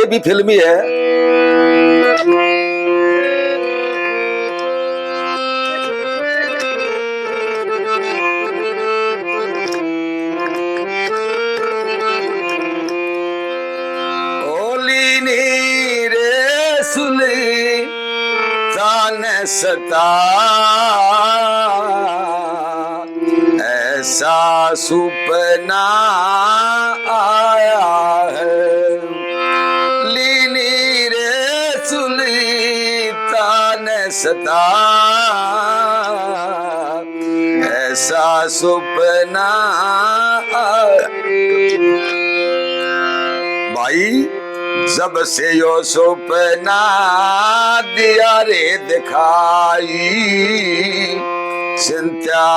ये भी फिल्मी है। ओली नीरे सुली तान सता, ऐसा सुपना आया है। लीनी रे सुल्तान सता, ऐसा सुपना आया। भाई जब से यो सुपना दिया रे दिखाई, चिंता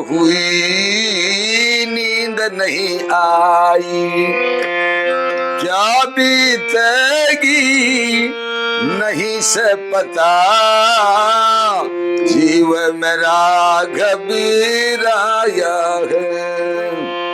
हुई नींद नहीं आई। क्या बीतेगी नहीं से पता, जीव मेरा घबराया है।